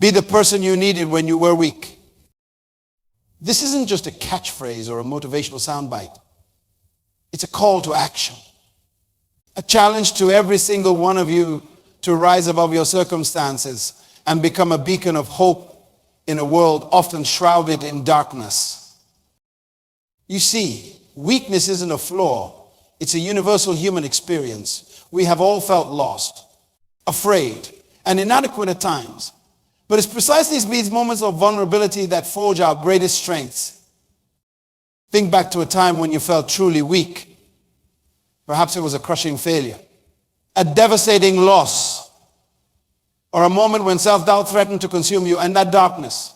Be the person you needed when you were weak. This isn't just a catchphrase or a motivational soundbite. It's a call to action. A challenge to every single one of you to rise above your circumstances and become a beacon of hope in a world often shrouded in darkness. You see, weakness isn't a flaw. It's a universal human experience. We have all felt lost, afraid, and inadequate at times. But it's precisely these moments of vulnerability that forge our greatest strengths. Think back to a time when you felt truly weak. Perhaps it was a crushing failure, a devastating loss, or a moment when self-doubt threatened to consume you. And that darkness,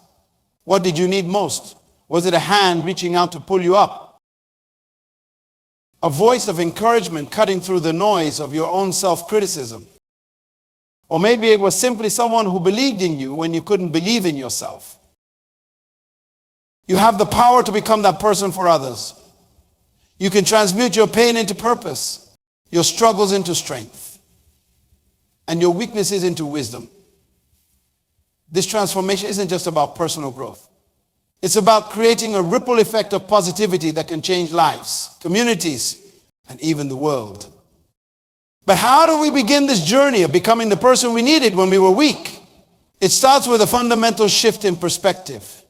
what did you need most? Was it a hand reaching out to pull you up? A voice of encouragement cutting through the noise of your own self-criticism? Or maybe it was simply someone who believed in you when you couldn't believe in yourself. You have the power to become that person for others. You can transmute your pain into purpose, your struggles into strength, and your weaknesses into wisdom. This transformation isn't just about personal growth. It's about creating a ripple effect of positivity that can change lives, communities, and even the world. But how do we begin this journey of becoming the person we needed when we were weak? It starts with a fundamental shift in perspective.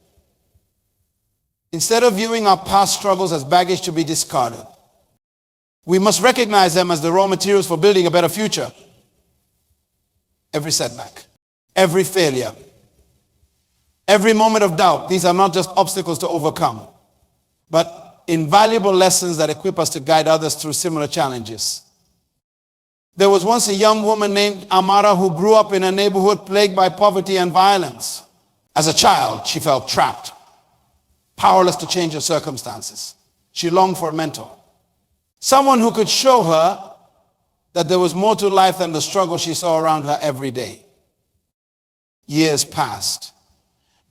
Instead of viewing our past struggles as baggage to be discarded, we must recognize them as the raw materials for building a better future. Every setback, every failure, every moment of doubt, these are not just obstacles to overcome, but invaluable lessons that equip us to guide others through similar challenges. There was once a young woman named Amara who grew up in a neighborhood plagued by poverty and violence. As a child, she felt trapped, powerless to change her circumstances. She longed for a mentor, someone who could show her that there was more to life than the struggle she saw around her every day. Years passed,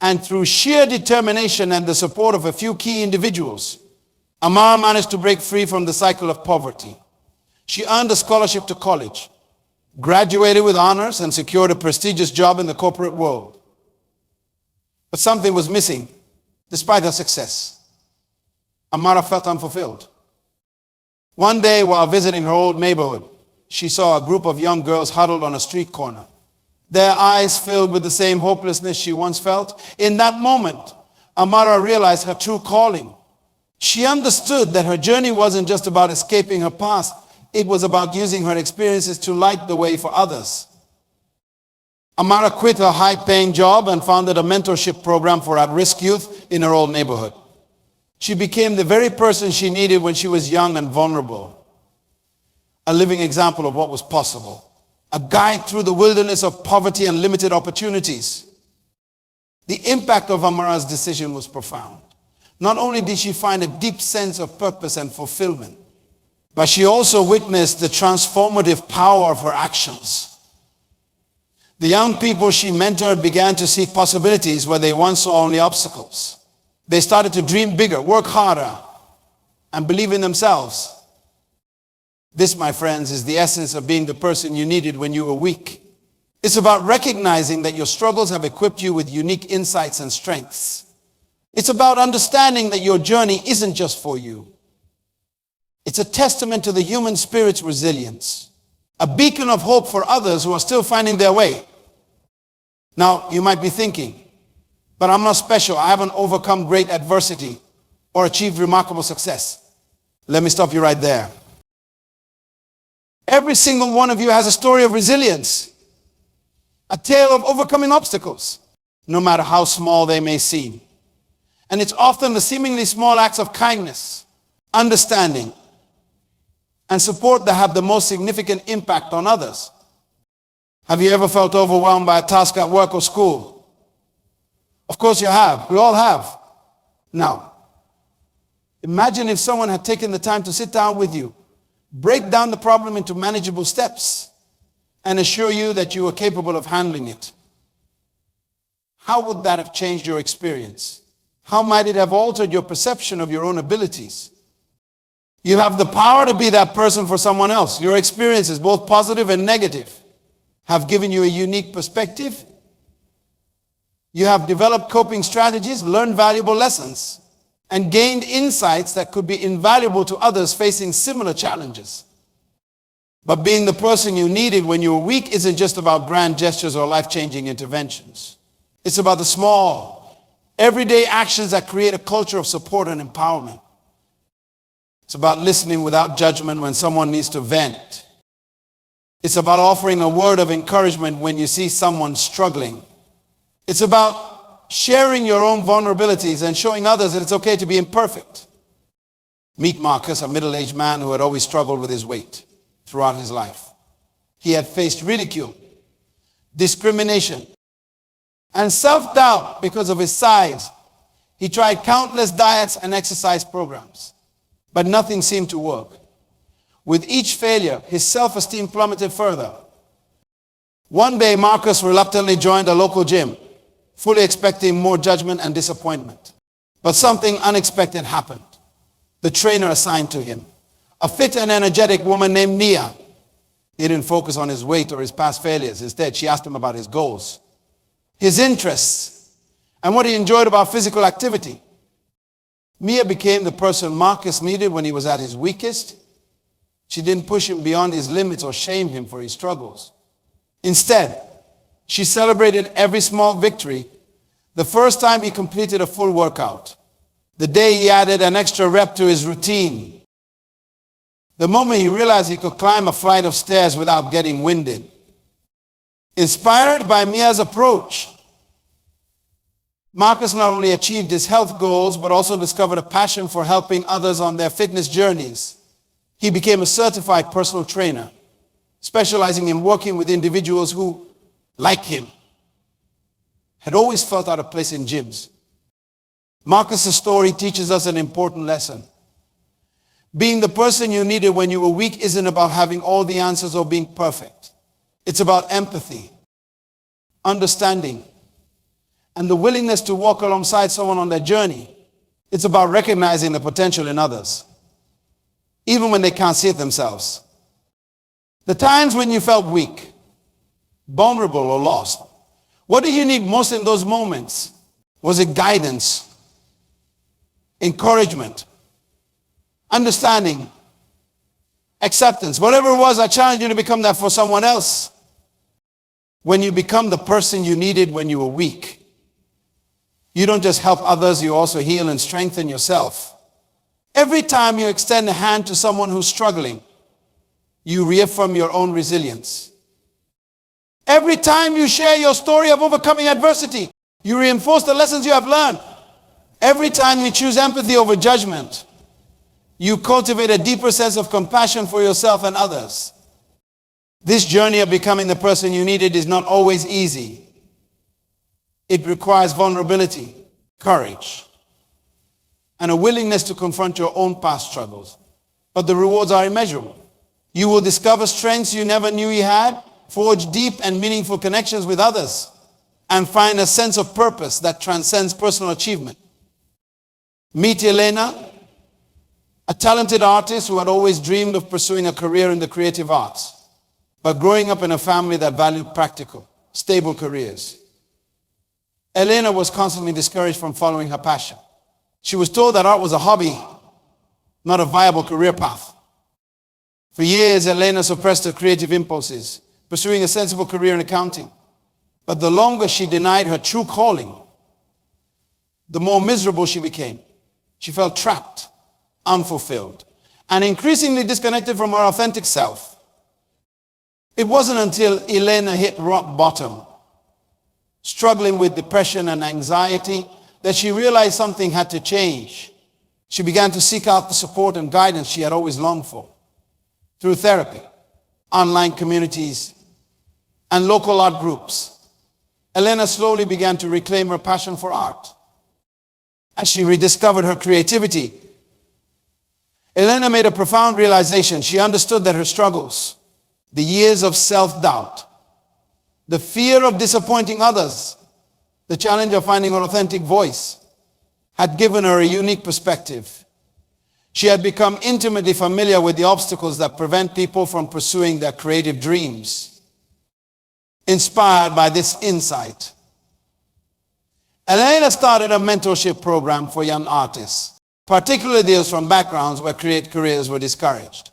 and through sheer determination and the support of a few key individuals, Amara managed to break free from the cycle of poverty. She earned a scholarship to college, graduated with honors, and secured a prestigious job in the corporate world. But something was missing. Despite her success, Amara felt unfulfilled. One day, while visiting her old neighborhood, she saw a group of young girls huddled on a street corner, their eyes filled with the same hopelessness she once felt. In that moment, Amara realized her true calling. She understood that her journey wasn't just about escaping her past. It was about using her experiences to light the way for others. Amara quit her high-paying job and founded a mentorship program for at-risk youth in her old neighborhood. She became the very person she needed when she was young and vulnerable. A living example of what was possible. A guide through the wilderness of poverty and limited opportunities. The impact of Amara's decision was profound. Not only did she find a deep sense of purpose and fulfillment, but she also witnessed the transformative power of her actions. The young people she mentored began to see possibilities where they once saw only obstacles. They started to dream bigger, work harder, and believe in themselves. This, my friends, is the essence of being the person you needed when you were weak. It's about recognizing that your struggles have equipped you with unique insights and strengths. It's about understanding that your journey isn't just for you. It's a testament to the human spirit's resilience, a beacon of hope for others who are still finding their way. Now, you might be thinking, but I'm not special. I haven't overcome great adversity or achieved remarkable success. Let me stop you right there. Every single one of you has a story of resilience, a tale of overcoming obstacles, no matter how small they may seem. And it's often the seemingly small acts of kindness, understanding, and support that have the most significant impact on others. Have you ever felt overwhelmed by a task at work or school? Of course you have. We all have. Now, imagine if someone had taken the time to sit down with you, break down the problem into manageable steps, and assure you that you were capable of handling it. How would that have changed your experience? How might it have altered your perception of your own abilities? You have the power to be that person for someone else. Your experiences, both positive and negative, have given you a unique perspective You have developed coping strategies, learned valuable lessons, and gained insights that could be invaluable to others facing similar challenges. But being the person you needed when you were weak isn't just about grand gestures or life-changing interventions. It's about the small, everyday actions that create a culture of support and empowerment. It's about listening without judgment when someone needs to vent. It's about offering a word of encouragement when you see someone struggling. It's about sharing your own vulnerabilities and showing others that it's okay to be imperfect. Meet Marcus, a middle-aged man who had always struggled with his weight throughout his life. He had faced ridicule, discrimination, and self-doubt because of his size. He tried countless diets and exercise programs, but nothing seemed to work. With each failure, his self-esteem plummeted further. One day, Marcus reluctantly joined a local gym, fully expecting more judgment and disappointment. But something unexpected happened. The trainer assigned to him, a fit and energetic woman named Nia. He didn't focus on his weight or his past failures. Instead, she asked him about his goals, his interests, and what he enjoyed about physical activity. Mia became the person Marcus needed when he was at his weakest. She didn't push him beyond his limits or shame him for his struggles. Instead, she celebrated every small victory. The first time he completed a full workout, the day he added an extra rep to his routine, the moment he realized he could climb a flight of stairs without getting winded. Inspired by Mia's approach, Marcus not only achieved his health goals, but also discovered a passion for helping others on their fitness journeys. He became a certified personal trainer, specializing in working with individuals who, like him, had always felt out of place in gyms. Marcus's story teaches us an important lesson. Being the person you needed when you were weak isn't about having all the answers or being perfect. It's about empathy, understanding, and the willingness to walk alongside someone on their journey. It's about recognizing the potential in others, even when they can't see it themselves. The times when you felt weak, vulnerable, or lost, what did you need most in those moments? Was it guidance, encouragement, understanding, acceptance? Whatever it was, I challenge you to become that for someone else. When you become the person you needed when you were weak, you don't just help others, you also heal and strengthen yourself. Every time you extend a hand to someone who's struggling, you reaffirm your own resilience. Every time you share your story of overcoming adversity, you reinforce the lessons you have learned. Every time you choose empathy over judgment, you cultivate a deeper sense of compassion for yourself and others. This journey of becoming the person you needed is not always easy. It requires vulnerability, courage, and a willingness to confront your own past struggles. But the rewards are immeasurable. You will discover strengths you never knew you had, forge deep and meaningful connections with others, and find a sense of purpose that transcends personal achievement. Meet Elena, a talented artist who had always dreamed of pursuing a career in the creative arts, but growing up in a family that valued practical, stable careers. Elena was constantly discouraged from following her passion. She was told that art was a hobby, not a viable career path. For years, Elena suppressed her creative impulses, pursuing a sensible career in accounting. But the longer she denied her true calling, the more miserable she became. She felt trapped, unfulfilled, and increasingly disconnected from her authentic self. It wasn't until Elena hit rock bottom, struggling with depression and anxiety, that she realized something had to change. She began to seek out the support and guidance she had always longed for. Through therapy, online communities, and local art groups, Elena slowly began to reclaim her passion for art. As she rediscovered her creativity, Elena made a profound realization. She understood that her struggles, the years of self-doubt, the fear of disappointing others, the challenge of finding her authentic voice, had given her a unique perspective. She had become intimately familiar with the obstacles that prevent people from pursuing their creative dreams. Inspired by this insight, Elena started a mentorship program for young artists, particularly those from backgrounds where creative careers were discouraged.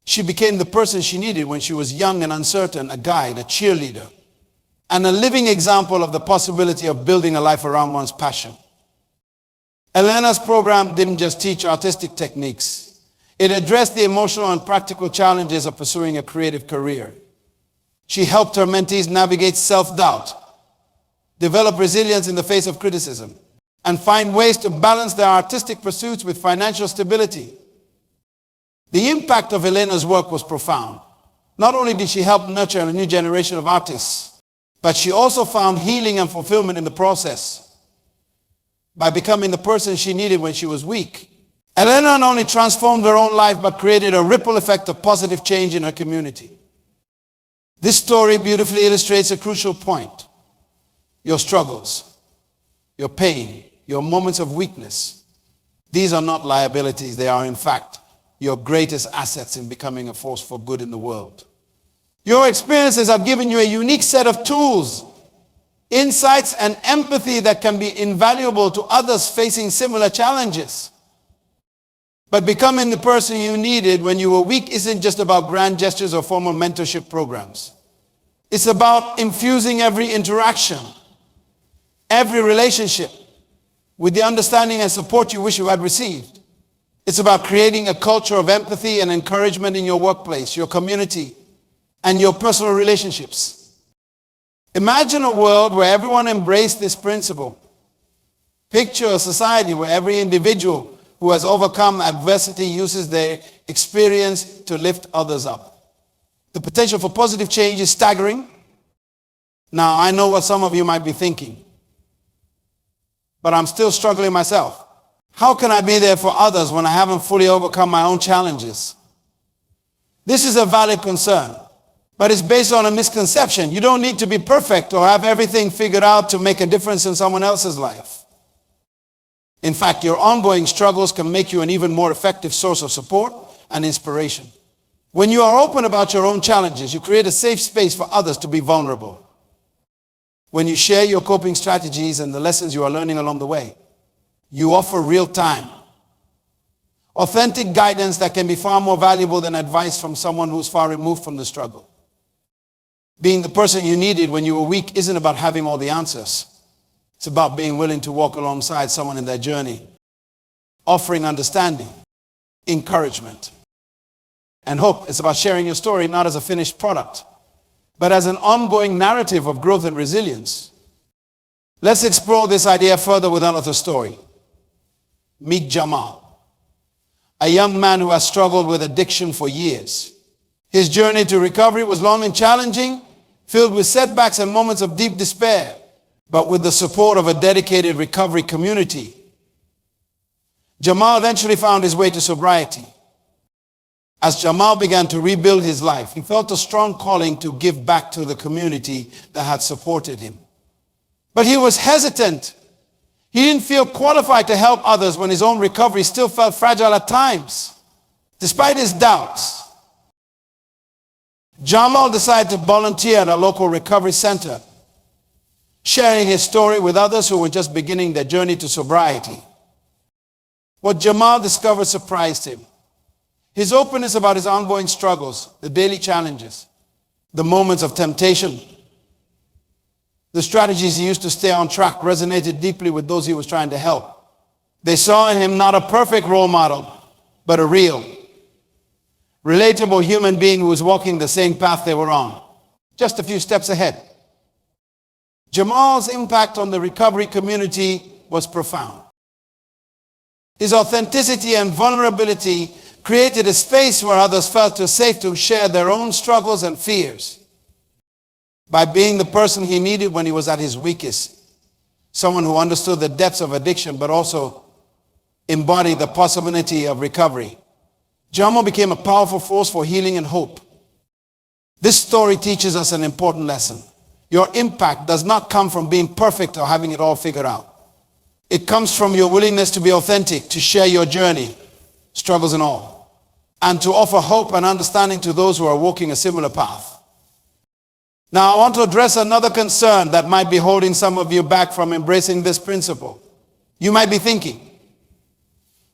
She became the person she needed when she was young and uncertain, a guide, a cheerleader, and a living example of the possibility of building a life around one's passion. Elena's program didn't just teach artistic techniques. It addressed the emotional and practical challenges of pursuing a creative career. She helped her mentees navigate self-doubt, develop resilience in the face of criticism, and find ways to balance their artistic pursuits with financial stability. The impact of Elena's work was profound. Not only did she help nurture a new generation of artists, but she also found healing and fulfillment in the process by becoming the person she needed when she was weak. Elena not only transformed her own life, but created a ripple effect of positive change in her community. This story beautifully illustrates a crucial point. Your struggles, your pain, your moments of weakness, these are not liabilities. They are, in fact, your greatest assets in becoming a force for good in the world. Your experiences have given you a unique set of tools, insights, and empathy that can be invaluable to others facing similar challenges. But becoming the person you needed when you were weak isn't just about grand gestures or formal mentorship programs. It's about infusing every interaction, every relationship with the understanding and support you wish you had received. It's about creating a culture of empathy and encouragement in your workplace, your community, and your personal relationships. Imagine a world where everyone embraced this principle. Picture a society where every individual who has overcome adversity uses their experience to lift others up. The potential for positive change is staggering. Now, I know what some of you might be thinking, but I'm still struggling myself. How can I be there for others when I haven't fully overcome my own challenges? This is a valid concern, but it's based on a misconception. You don't need to be perfect or have everything figured out to make a difference in someone else's life. In fact, your ongoing struggles can make you an even more effective source of support and inspiration. When you are open about your own challenges, you create a safe space for others to be vulnerable. When you share your coping strategies and the lessons you are learning along the way, you offer real-time, authentic guidance that can be far more valuable than advice from someone who's far removed from the struggle. Being the person you needed when you were weak isn't about having all the answers. It's about being willing to walk alongside someone in their journey, offering understanding, encouragement, and hope. It's about sharing your story not as a finished product, but as an ongoing narrative of growth and resilience. Let's explore this idea further with another story. Meet Jamal, a young man who has struggled with addiction for years. His journey to recovery was long and challenging, filled with setbacks and moments of deep despair, but with the support of a dedicated recovery community, Jamal eventually found his way to sobriety. As Jamal began to rebuild his life, he felt a strong calling to give back to the community that had supported him. But he was hesitant. He didn't feel qualified to help others when his own recovery still felt fragile at times. Despite his doubts, Jamal decided to volunteer at a local recovery center, sharing his story with others who were just beginning their journey to sobriety. What Jamal discovered surprised him. His openness about his ongoing struggles, the daily challenges, the moments of temptation, the strategies he used to stay on track resonated deeply with those he was trying to help. They saw in him not a perfect role model, but a real, relatable human being who was walking the same path they were on, just a few steps ahead. Jamal's impact on the recovery community was profound. His authenticity and vulnerability created a space where others felt safe to share their own struggles and fears. By being the person he needed when he was at his weakest, someone who understood the depths of addiction but also embodied the possibility of recovery, Jamal became a powerful force for healing and hope. This story teaches us an important lesson. Your impact does not come from being perfect or having it all figured out. It comes from your willingness to be authentic, to share your journey, struggles and all, and to offer hope and understanding to those who are walking a similar path. Now, I want to address another concern that might be holding some of you back from embracing this principle. You might be thinking,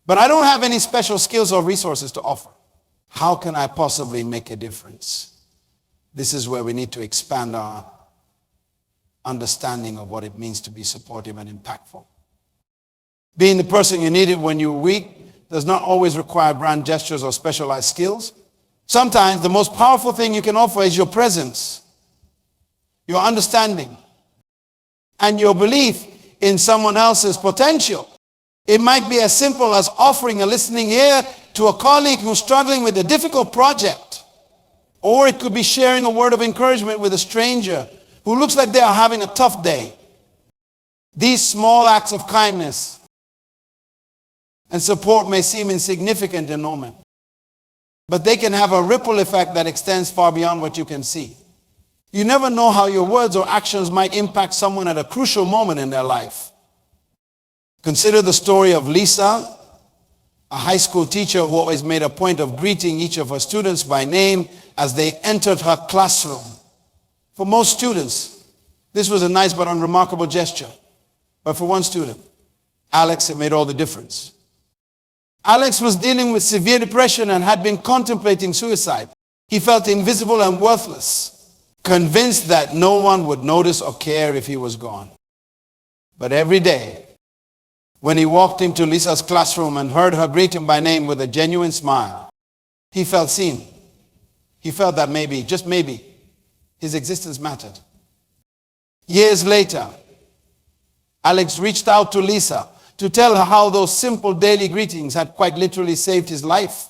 but I don't have any special skills or resources to offer. How can I possibly make a difference? This is where we need to expand our understanding of what it means to be supportive and impactful. Being the person you needed when you were weak does not always require grand gestures or specialized skills. Sometimes the most powerful thing you can offer is your presence, your understanding, and your belief in someone else's potential. It might be as simple as offering a listening ear to a colleague who's struggling with a difficult project. Or it could be sharing a word of encouragement with a stranger who looks like they are having a tough day. These small acts of kindness and support may seem insignificant in moment, but they can have a ripple effect that extends far beyond what you can see. You never know how your words or actions might impact someone at a crucial moment in their life. Consider the story of Lisa, a high school teacher who always made a point of greeting each of her students by name as they entered her classroom. For most students, this was a nice but unremarkable gesture. But for one student, Alex, it made all the difference. Alex was dealing with severe depression and had been contemplating suicide. He felt invisible and worthless, convinced that no one would notice or care if he was gone. But every day, when he walked into Lisa's classroom and heard her greet him by name with a genuine smile, he felt seen. He felt that maybe, just maybe, his existence mattered. Years later, Alex reached out to Lisa to tell her how those simple daily greetings had quite literally saved his life.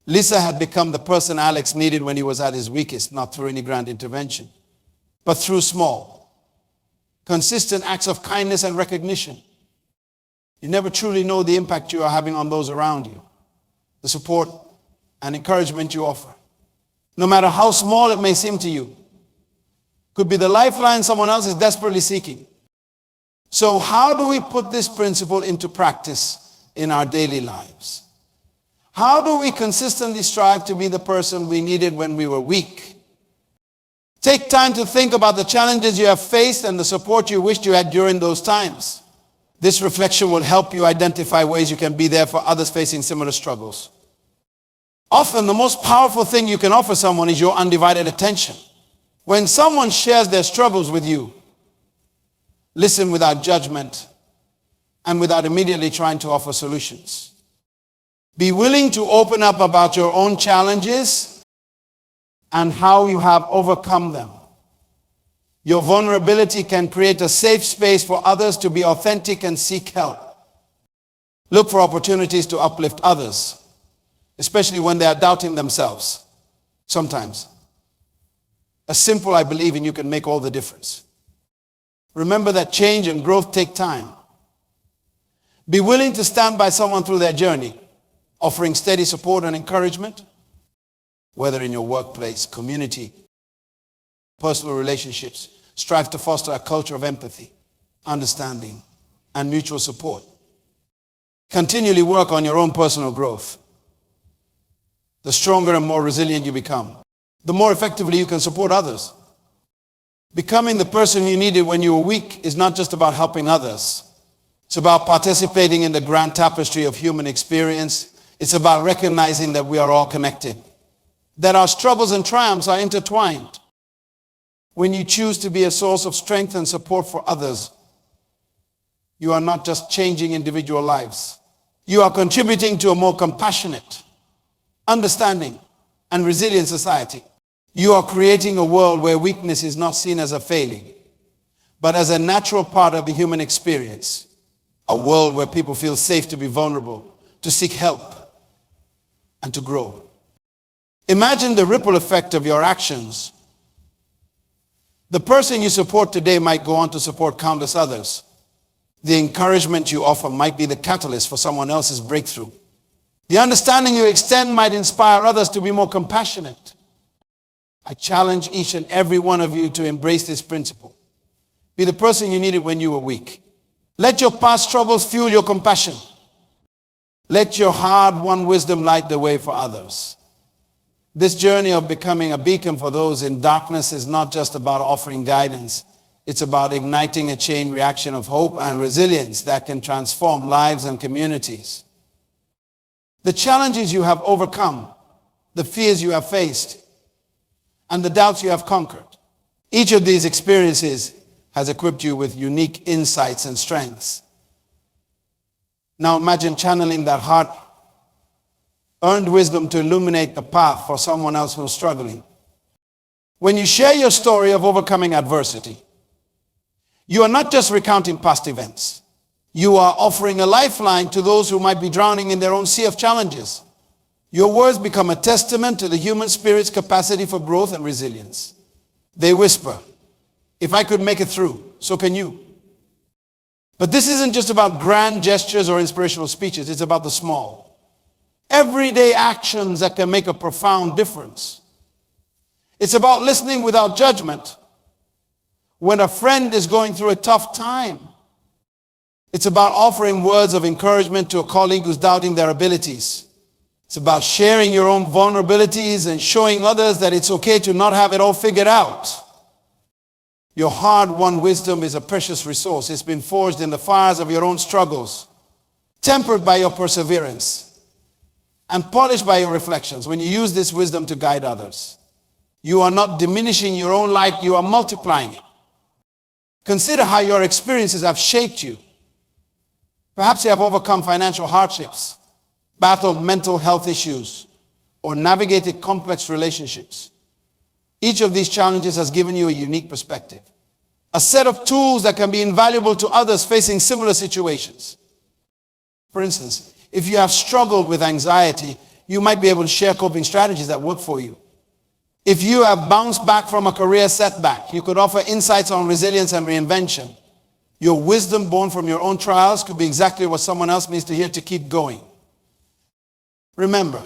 Lisa had become the person Alex needed when he was at his weakest, not through any grand intervention, but through small, consistent acts of kindness and recognition. You never truly know the impact you are having on those around you, the support and encouragement you offer. No matter how small it may seem to you, could be the lifeline someone else is desperately seeking. So how do we put this principle into practice in our daily lives? How do we consistently strive to be the person we needed when we were weak? Take time to think about the challenges you have faced and the support you wished you had during those times. This reflection will help you identify ways you can be there for others facing similar struggles. Often, the most powerful thing you can offer someone is your undivided attention. When someone shares their struggles with you, listen without judgment and without immediately trying to offer solutions. Be willing to open up about your own challenges and how you have overcome them. Your vulnerability can create a safe space for others to be authentic and seek help. Look for opportunities to uplift others, especially when they are doubting themselves. Sometimes, a simple "I believe in you" can make all the difference. Remember that change and growth take time. Be willing to stand by someone through their journey, offering steady support and encouragement, whether in your workplace, community, personal relationships. Strive to foster a culture of empathy, understanding, and mutual support. Continually work on your own personal growth. The stronger and more resilient you become, the more effectively you can support others. Becoming the person you needed when you were weak is not just about helping others. It's about participating in the grand tapestry of human experience. It's about recognizing that we are all connected, that our struggles and triumphs are intertwined. When you choose to be a source of strength and support for others, you are not just changing individual lives. You are contributing to a more compassionate, understanding, and resilient society. You are creating a world where weakness is not seen as a failing, but as a natural part of the human experience. A world where people feel safe to be vulnerable, to seek help, and to grow. Imagine the ripple effect of your actions. The person you support today might go on to support countless others. The encouragement you offer might be the catalyst for someone else's breakthrough. The understanding you extend might inspire others to be more compassionate. I challenge each and every one of you to embrace this principle. Be the person you needed when you were weak. Let your past struggles fuel your compassion. Let your hard-won wisdom light the way for others. This journey of becoming a beacon for those in darkness is not just about offering guidance. It's about igniting a chain reaction of hope and resilience that can transform lives and communities. The challenges you have overcome, the fears you have faced, and the doubts you have conquered. Each of these experiences has equipped you with unique insights and strengths. Now imagine channeling that hard-earned wisdom to illuminate the path for someone else who's struggling. When you share your story of overcoming adversity, you are not just recounting past events. You are offering a lifeline to those who might be drowning in their own sea of challenges. Your words become a testament to the human spirit's capacity for growth and resilience. They whisper, if I could make it through, so can you. But this isn't just about grand gestures or inspirational speeches. It's about the small, everyday actions that can make a profound difference. It's about listening without judgment when a friend is going through a tough time. It's about offering words of encouragement to a colleague who's doubting their abilities. It's about sharing your own vulnerabilities and showing others that it's okay to not have it all figured out. Your hard-won wisdom is a precious resource. It's been forged in the fires of your own struggles, tempered by your perseverance, and polished by your reflections. When you use this wisdom to guide others, you are not diminishing your own life, you are multiplying it. Consider how your experiences have shaped you. Perhaps you have overcome financial hardships, battled mental health issues, or navigated complex relationships. Each of these challenges has given you a unique perspective, a set of tools that can be invaluable to others facing similar situations. For instance, if you have struggled with anxiety, you might be able to share coping strategies that work for you. If you have bounced back from a career setback, you could offer insights on resilience and reinvention. Your wisdom born from your own trials could be exactly what someone else needs to hear to keep going. Remember,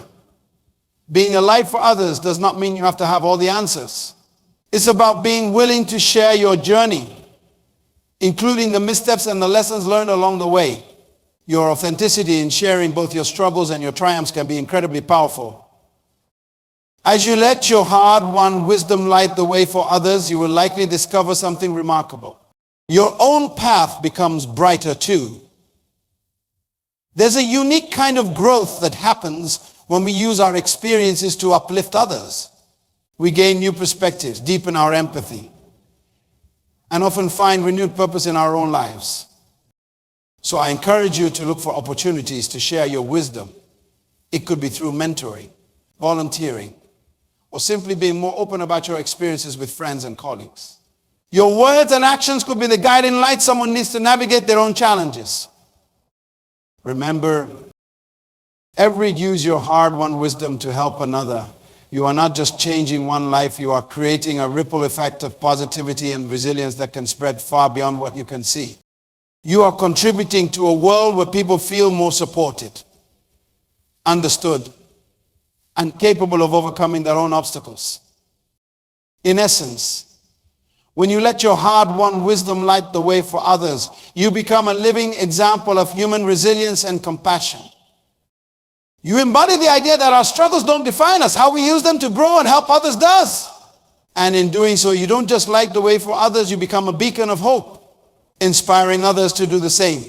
being a light for others does not mean you have to have all the answers. It's about being willing to share your journey, including the missteps and the lessons learned along the way. Your authenticity in sharing both your struggles and your triumphs can be incredibly powerful. As you let your hard-won wisdom light the way for others, you will likely discover something remarkable. Your own path becomes brighter too. There's a unique kind of growth that happens when we use our experiences to uplift others. We gain new perspectives, deepen our empathy, and often find renewed purpose in our own lives. So I encourage you to look for opportunities to share your wisdom. It could be through mentoring, volunteering, or simply being more open about your experiences with friends and colleagues. Your words and actions could be the guiding light someone needs to navigate their own challenges. Remember, use your hard-won wisdom to help another. You are not just changing one life, you are creating a ripple effect of positivity and resilience that can spread far beyond what you can see. You are contributing to a world where people feel more supported, understood, and capable of overcoming their own obstacles. In essence, when you let your hard-won wisdom light the way for others, you become a living example of human resilience and compassion. You embody the idea that our struggles don't define us. How we use them to grow and help others does. And in doing so, you don't just light the way for others, you become a beacon of hope, inspiring others to do the same.